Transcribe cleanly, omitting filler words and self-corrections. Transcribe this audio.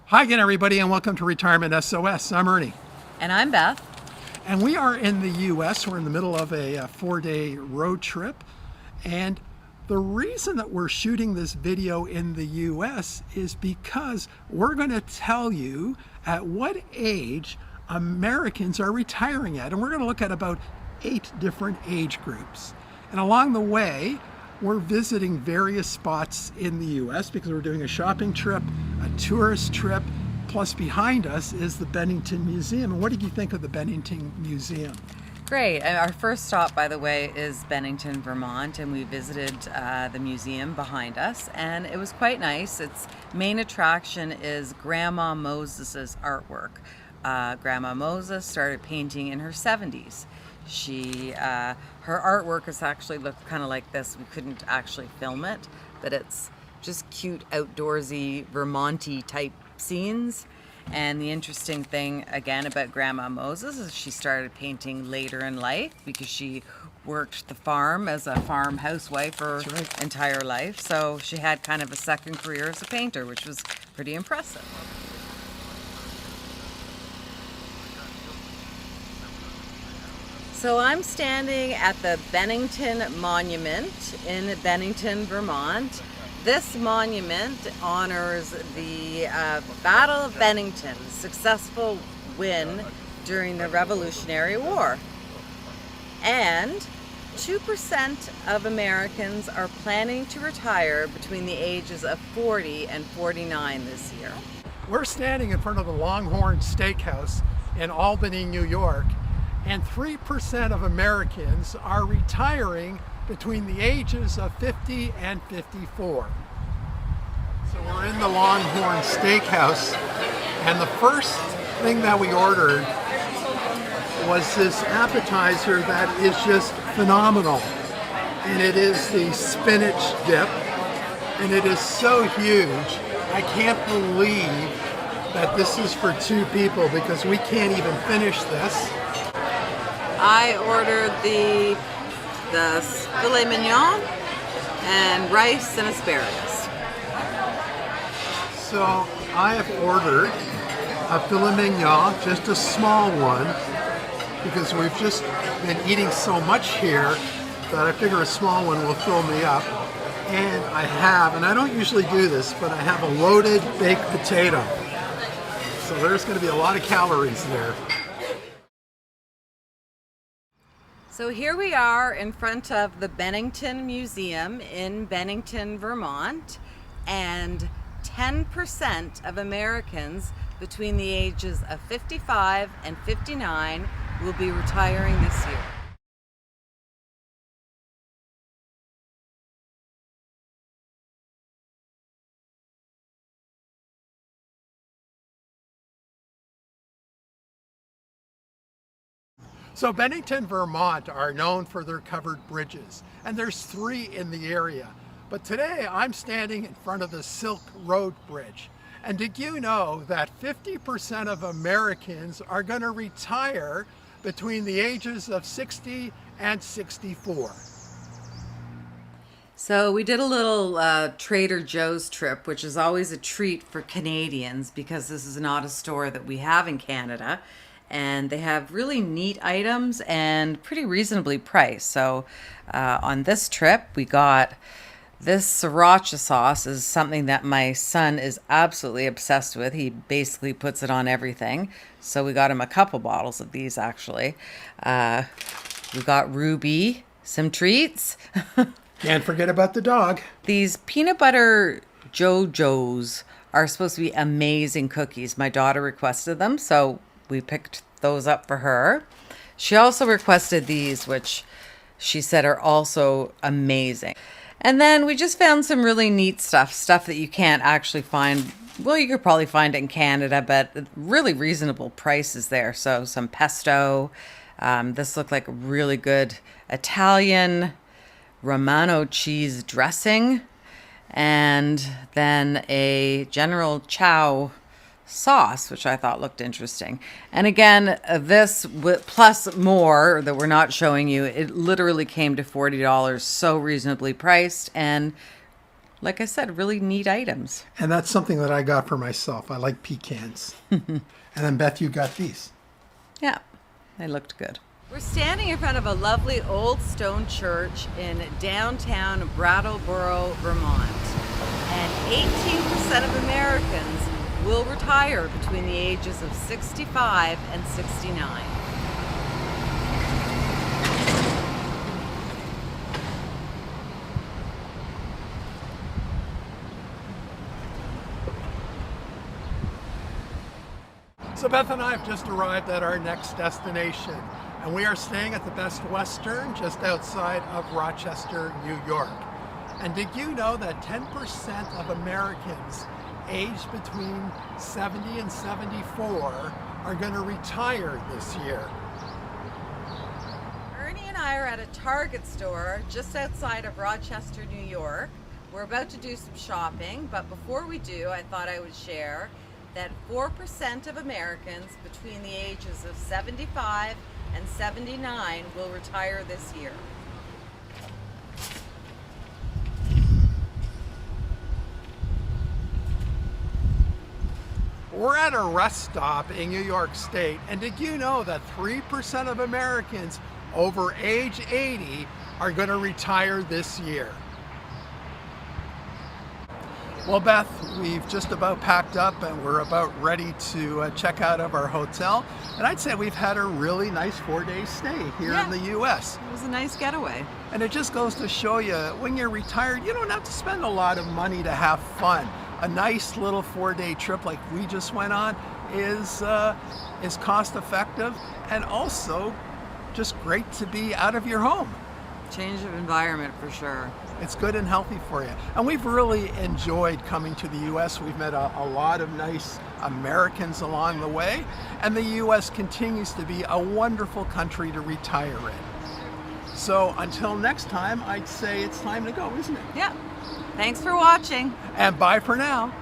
Hi again, everybody, and welcome to Retirement SOS. I'm Ernie. And I'm Beth. And we are in the U.S. We're in the middle of a 4-day road trip. And the reason that we're shooting this video in the U.S. is because we're going to tell you at what age Americans are retiring at. And we're going to look at about 8 different age groups. And along the way, we're visiting various spots in the U.S. because we're doing a shopping trip, a tourist trip, plus behind us is the Bennington Museum. And what did you think of the Bennington Museum? Great. Our first stop, by the way, is Bennington, Vermont, and we visited the museum behind us, and it was quite nice. Its main attraction is Grandma Moses's artwork. Grandma Moses started painting in her 70s. Her artwork is actually looked kind of like this. We couldn't actually film it, but it's just cute, outdoorsy, Vermonty type scenes. And the interesting thing again about Grandma Moses is she started painting later in life because she worked the farm as a farm housewife her entire life. So she had kind of a second career as a painter, which was pretty impressive. So I'm standing at the Bennington Monument in Bennington, Vermont. This monument honors the Battle of Bennington, successful win during the Revolutionary War. And 2% of Americans are planning to retire between the ages of 40 and 49 this year. We're standing in front of the Longhorn Steakhouse in Albany, New York, and 3% of Americans are retiring between the ages of 50 and 54. So we're in the Longhorn Steakhouse, and the first thing that we ordered was this appetizer that is just phenomenal. And it is the spinach dip, and it is so huge. I can't believe that this is for 2 people because we can't even finish this. I ordered the filet mignon and rice and asparagus. So I have ordered a filet mignon, just a small one, because we've just been eating so much here that I figure a small one will fill me up. And I don't usually do this, but I have a loaded baked potato. So there's going to be a lot of calories there. So here we are in front of the Bennington Museum in Bennington, Vermont, and 10% of Americans between the ages of 55 and 59 will be retiring this year. So Bennington, Vermont are known for their covered bridges, and there's 3 in the area. But today I'm standing in front of the Silk Road Bridge. And did you know that 50% of Americans are going to retire between the ages of 60 and 64? So we did a little Trader Joe's trip, which is always a treat for Canadians because this is not a store that we have in Canada. And they have really neat items and pretty reasonably priced. So on this trip, we got this sriracha sauce is something that my son is absolutely obsessed with. He basically puts it on everything. So we got him a couple bottles of these, actually. We got Ruby some treats. Can't forget about the dog. These peanut butter JoJo's are supposed to be amazing cookies. My daughter requested them, so we picked those up for her. She also requested these, which she said are also amazing. And then we just found some really neat stuff that you can't actually find. Well, you could probably find it in Canada, but really reasonable prices there. So some pesto. This looked like a really good Italian Romano cheese dressing. And then a General Chow sauce, which I thought looked interesting. And again, this plus more that we're not showing you, it literally came to $40, so reasonably priced and like I said, really neat items. And that's something that I got for myself. I like pecans. And then Beth, you got these. Yeah, they looked good. We're standing in front of a lovely old stone church in downtown Brattleboro, Vermont. And 18% of Americans will retire between the ages of 65 and 69. So Beth and I have just arrived at our next destination, and we are staying at the Best Western just outside of Rochester, New York. And did you know that 10% of Americans aged between 70 and 74 are going to retire this year? Ernie and I are at a Target store just outside of Rochester, New York. We're about to do some shopping, but before we do, I thought I would share that 4% of Americans between the ages of 75 and 79 will retire this year. We're at a rest stop in New York State, and did you know that 3% of Americans over age 80 are going to retire this year? Well, Beth, we've just about packed up and we're about ready to check out of our hotel. And I'd say we've had a really nice 4-day stay here in the U.S. It was a nice getaway. And it just goes to show you, when you're retired, you don't have to spend a lot of money to have fun. A nice little 4-day trip like we just went on is cost effective and also just great to be out of your home. Change of environment for sure. It's good and healthy for you. And we've really enjoyed coming to the U.S. We've met a lot of nice Americans along the way. And the U.S. continues to be a wonderful country to retire in. So until next time, I'd say it's time to go, isn't it? Yeah. Thanks for watching. And bye for now.